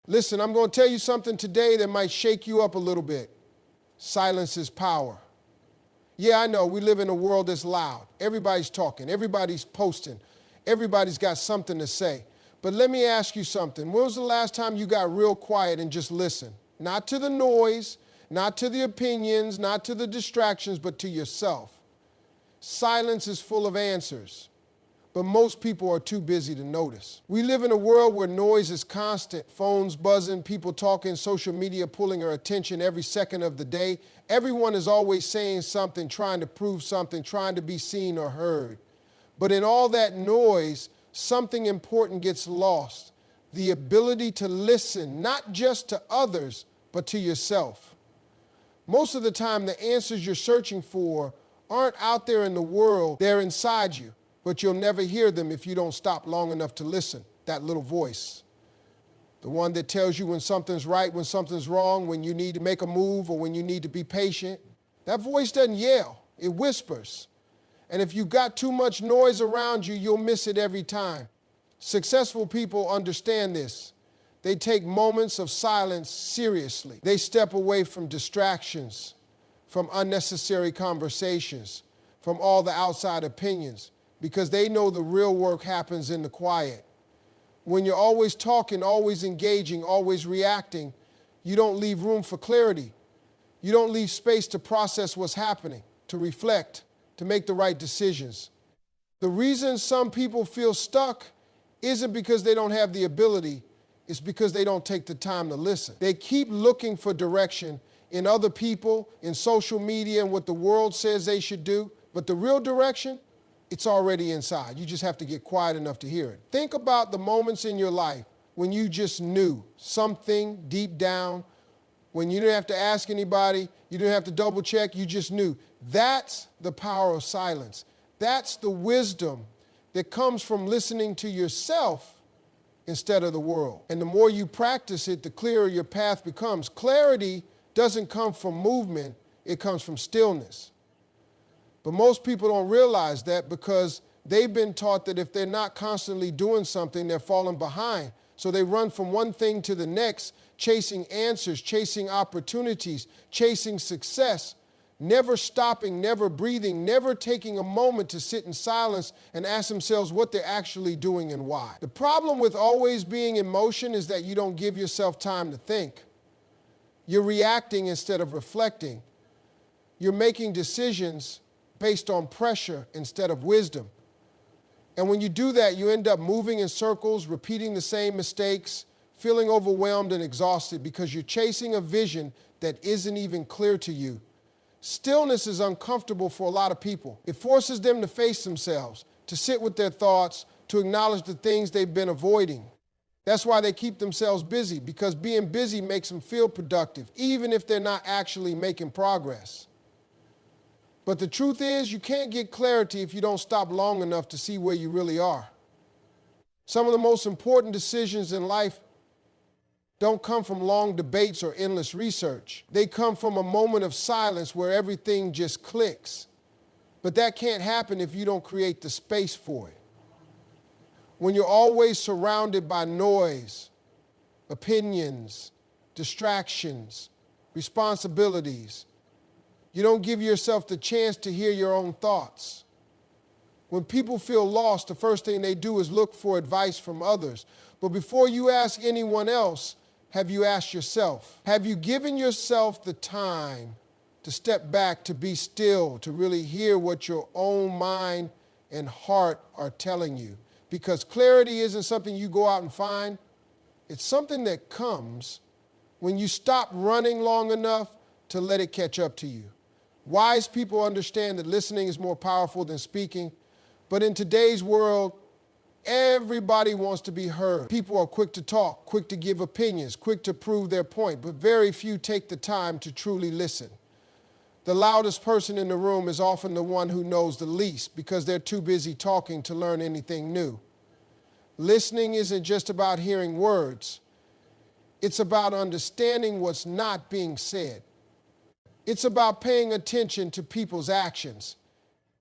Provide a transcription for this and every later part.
Listen, I'm going to tell you something today that might shake you up a little bit. Silence is power. Yeah, I know we live in a world that's loud. Everybody's talking. Everybody's posting. Everybody's got something to say. But let me ask you something. When was the last time you got real quiet and just listened? Not to the noise, not to the opinions, not to the distractions, but to yourself. Silence is full of answers, but most people are too busy to notice. We live in a world where noise is constant. Phones buzzing, people talking, social media pulling our attention every second of the day. Everyone is always saying something, trying to prove something, trying to be seen or heard. But in all that noise, something important gets lost. The ability to listen, not just to others, but to yourself. Most of the time, the answers you're searching for aren't out there in the world, they're inside you. But you'll never hear them if you don't stop long enough to listen. That little voice. The one that tells you when something's right, when something's wrong, when you need to make a move or when you need to be patient. That voice doesn't yell, it whispers. And if you've got too much noise around you, you'll miss it every time. Successful people understand this. They take moments of silence seriously. They step away from distractions, from unnecessary conversations, from all the outside opinions, because they know the real work happens in the quiet. When you're always talking, always engaging, always reacting, you don't leave room for clarity. You don't leave space to process what's happening, to reflect, to make the right decisions. The reason some people feel stuck isn't because they don't have the ability, it's because they don't take the time to listen. They keep looking for direction in other people, in social media, and what the world says they should do. But the real direction, it's already inside. You just have to get quiet enough to hear it. Think about the moments in your life when you just knew something deep down, when you didn't have to ask anybody, you didn't have to double check, you just knew. That's the power of silence. That's the wisdom that comes from listening to yourself instead of the world. And the more you practice it, the clearer your path becomes. Clarity doesn't come from movement, it comes from stillness. But most people don't realize that because they've been taught that if they're not constantly doing something, they're falling behind. So they run from one thing to the next, chasing answers, chasing opportunities, chasing success, never stopping, never breathing, never taking a moment to sit in silence and ask themselves what they're actually doing and why. The problem with always being in motion is that you don't give yourself time to think. You're reacting instead of reflecting. You're making decisions based on pressure instead of wisdom. And when you do that, you end up moving in circles, repeating the same mistakes, feeling overwhelmed and exhausted because you're chasing a vision that isn't even clear to you. Stillness is uncomfortable for a lot of people. It forces them to face themselves, to sit with their thoughts, to acknowledge the things they've been avoiding. That's why they keep themselves busy, because being busy makes them feel productive, even if they're not actually making progress. But the truth is, you can't get clarity if you don't stop long enough to see where you really are. Some of the most important decisions in life don't come from long debates or endless research. They come from a moment of silence where everything just clicks. But that can't happen if you don't create the space for it. When you're always surrounded by noise, opinions, distractions, responsibilities, you don't give yourself the chance to hear your own thoughts. When people feel lost, the first thing they do is look for advice from others. But before you ask anyone else, have you asked yourself? Have you given yourself the time to step back, to be still, to really hear what your own mind and heart are telling you? Because clarity isn't something you go out and find. It's something that comes when you stop running long enough to let it catch up to you. Wise people understand that listening is more powerful than speaking. But in today's world, everybody wants to be heard. People are quick to talk, quick to give opinions, quick to prove their point, but very few take the time to truly listen. The loudest person in the room is often the one who knows the least because they're too busy talking to learn anything new. Listening isn't just about hearing words. It's about understanding what's not being said. It's about paying attention to people's actions,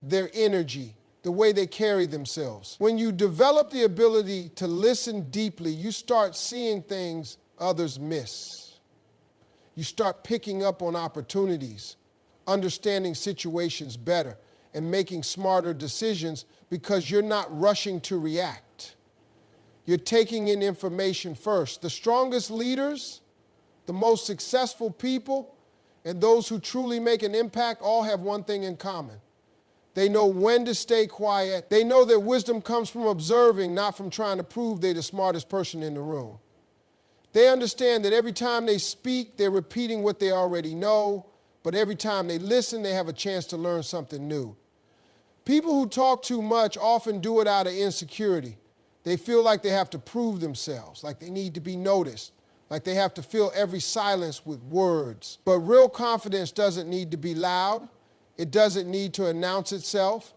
their energy, the way they carry themselves. When you develop the ability to listen deeply, you start seeing things others miss. You start picking up on opportunities, understanding situations better, and making smarter decisions because you're not rushing to react. You're taking in information first. The strongest leaders, the most successful people, and those who truly make an impact all have one thing in common. They know when to stay quiet. They know that wisdom comes from observing, not from trying to prove they're the smartest person in the room. They understand that every time they speak, they're repeating what they already know, but every time they listen, they have a chance to learn something new. People who talk too much often do it out of insecurity. They feel like they have to prove themselves, like they need to be noticed, like they have to fill every silence with words. But real confidence doesn't need to be loud. It doesn't need to announce itself.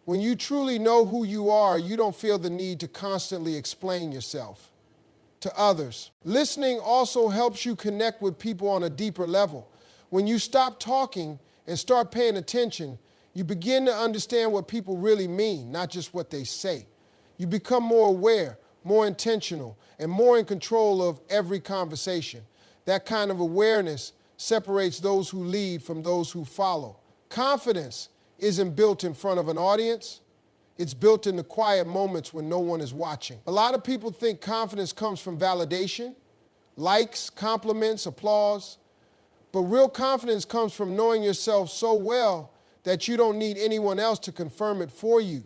When you truly know who you are, you don't feel the need to constantly explain yourself to others. Listening also helps you connect with people on a deeper level. When you stop talking and start paying attention, you begin to understand what people really mean, not just what they say. You become more aware, more intentional, and more in control of every conversation. That kind of awareness separates those who lead from those who follow. Confidence isn't built in front of an audience. It's built in the quiet moments when no one is watching. A lot of people think confidence comes from validation, likes, compliments, applause. But real confidence comes from knowing yourself so well that you don't need anyone else to confirm it for you.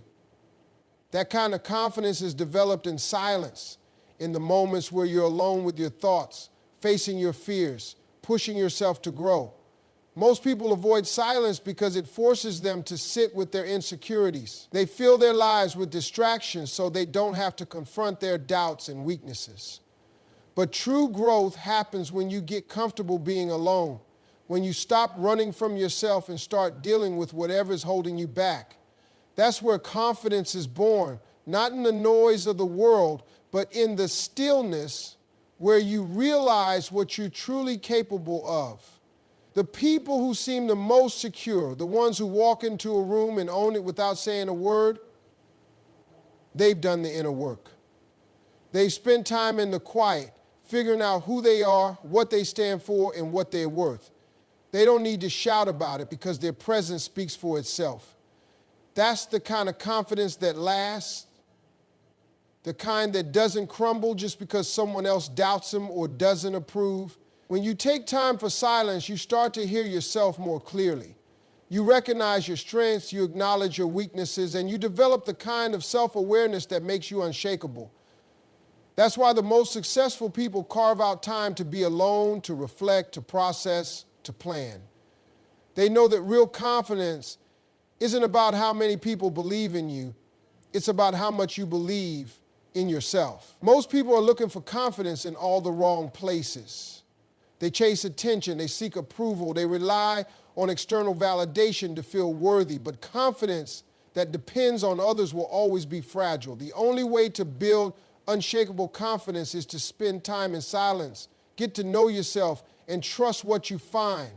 That kind of confidence is developed in silence, in the moments where you're alone with your thoughts, facing your fears, pushing yourself to grow. Most people avoid silence because it forces them to sit with their insecurities. They fill their lives with distractions so they don't have to confront their doubts and weaknesses. But true growth happens when you get comfortable being alone, when you stop running from yourself and start dealing with whatever's holding you back. That's where confidence is born, not in the noise of the world, but in the stillness where you realize what you're truly capable of. The people who seem the most secure, the ones who walk into a room and own it without saying a word, they've done the inner work. They've spent time in the quiet, figuring out who they are, what they stand for, and what they're worth. They don't need to shout about it because their presence speaks for itself. That's the kind of confidence that lasts, the kind that doesn't crumble just because someone else doubts them or doesn't approve. When you take time for silence, you start to hear yourself more clearly. You recognize your strengths, you acknowledge your weaknesses, and you develop the kind of self-awareness that makes you unshakable. That's why the most successful people carve out time to be alone, to reflect, to process, to plan. They know that real confidence isn't about how many people believe in you. It's about how much you believe in yourself. Most people are looking for confidence in all the wrong places. They chase attention, they seek approval, they rely on external validation to feel worthy. But confidence that depends on others will always be fragile. The only way to build unshakable confidence is to spend time in silence, get to know yourself, and trust what you find.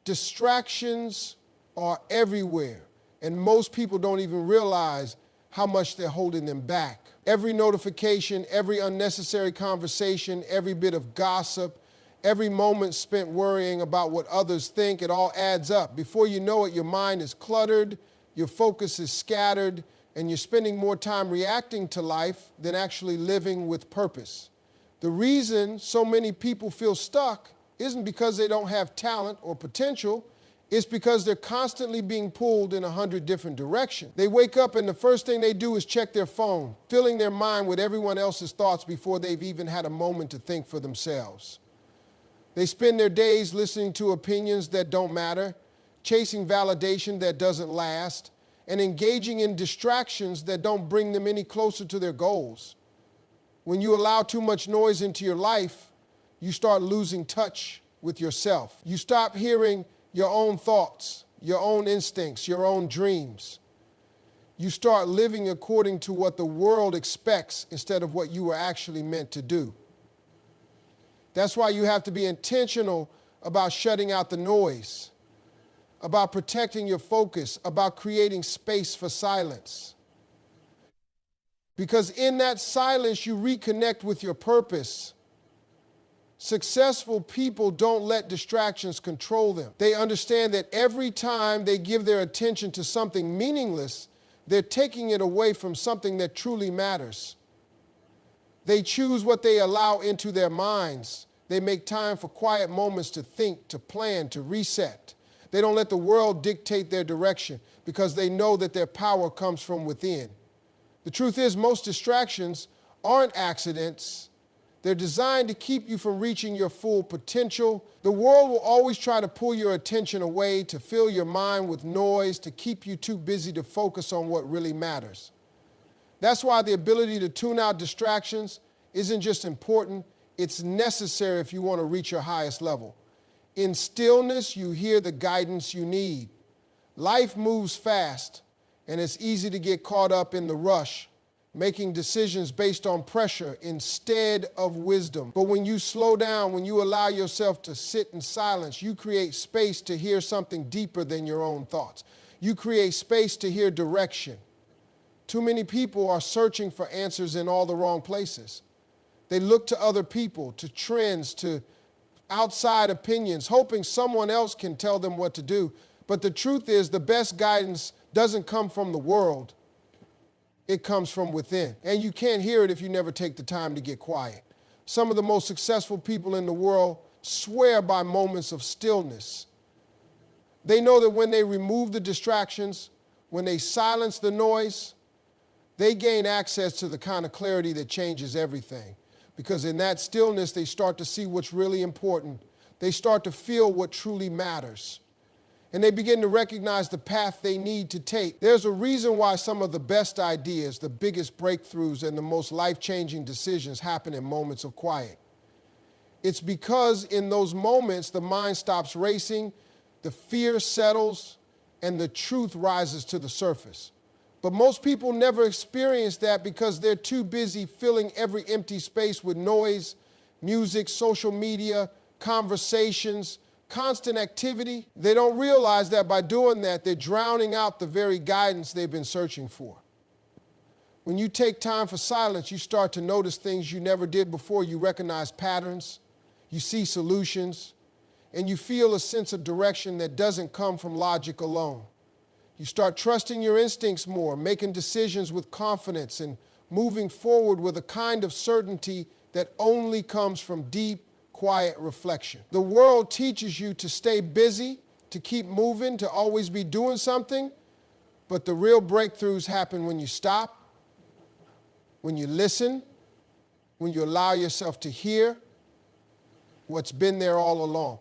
Distractions are everywhere, and most people don't even realize how much they're holding them back. Every notification, every unnecessary conversation, every bit of gossip, every moment spent worrying about what others think, it all adds up. Before you know it, your mind is cluttered, your focus is scattered, and you're spending more time reacting to life than actually living with purpose. The reason so many people feel stuck isn't because they don't have talent or potential. It's because they're constantly being pulled in 100 different directions. They wake up and the first thing they do is check their phone, filling their mind with everyone else's thoughts before they've even had a moment to think for themselves. They spend their days listening to opinions that don't matter, chasing validation that doesn't last, and engaging in distractions that don't bring them any closer to their goals. When you allow too much noise into your life, you start losing touch with yourself. You stop hearing your own thoughts, your own instincts, your own dreams. You start living according to what the world expects instead of what you were actually meant to do. That's why you have to be intentional about shutting out the noise, about protecting your focus, about creating space for silence. Because in that silence, you reconnect with your purpose. Successful people don't let distractions control them. They understand that every time they give their attention to something meaningless, they're taking it away from something that truly matters. They choose what they allow into their minds. They make time for quiet moments to think, to plan, to reset. They don't let the world dictate their direction because they know that their power comes from within. The truth is, most distractions aren't accidents. They're designed to keep you from reaching your full potential. The world will always try to pull your attention away, to fill your mind with noise, to keep you too busy to focus on what really matters. That's why the ability to tune out distractions isn't just important, it's necessary if you want to reach your highest level. In stillness, you hear the guidance you need. Life moves fast, and it's easy to get caught up in the rush, making decisions based on pressure instead of wisdom. But when you slow down, when you allow yourself to sit in silence, you create space to hear something deeper than your own thoughts. You create space to hear direction. Too many people are searching for answers in all the wrong places. They look to other people, to trends, to outside opinions, hoping someone else can tell them what to do. But the truth is, the best guidance doesn't come from the world. It comes from within. And you can't hear it if you never take the time to get quiet. Some of the most successful people in the world swear by moments of stillness. They know that when they remove the distractions, when they silence the noise, they gain access to the kind of clarity that changes everything. Because in that stillness, they start to see what's really important. They start to feel what truly matters. And they begin to recognize the path they need to take. There's a reason why some of the best ideas, the biggest breakthroughs, and the most life-changing decisions happen in moments of quiet. It's because in those moments, the mind stops racing, the fear settles, and the truth rises to the surface. But most people never experience that because they're too busy filling every empty space with noise, music, social media, conversations, constant activity. They don't realize that by doing that, they're drowning out the very guidance they've been searching for. When you take time for silence, you start to notice things you never did before. You recognize patterns, you see solutions, and you feel a sense of direction that doesn't come from logic alone. You start trusting your instincts more, making decisions with confidence, and moving forward with a kind of certainty that only comes from deep, quiet reflection. The world teaches you to stay busy, to keep moving, to always be doing something, but the real breakthroughs happen when you stop, when you listen, when you allow yourself to hear what's been there all along.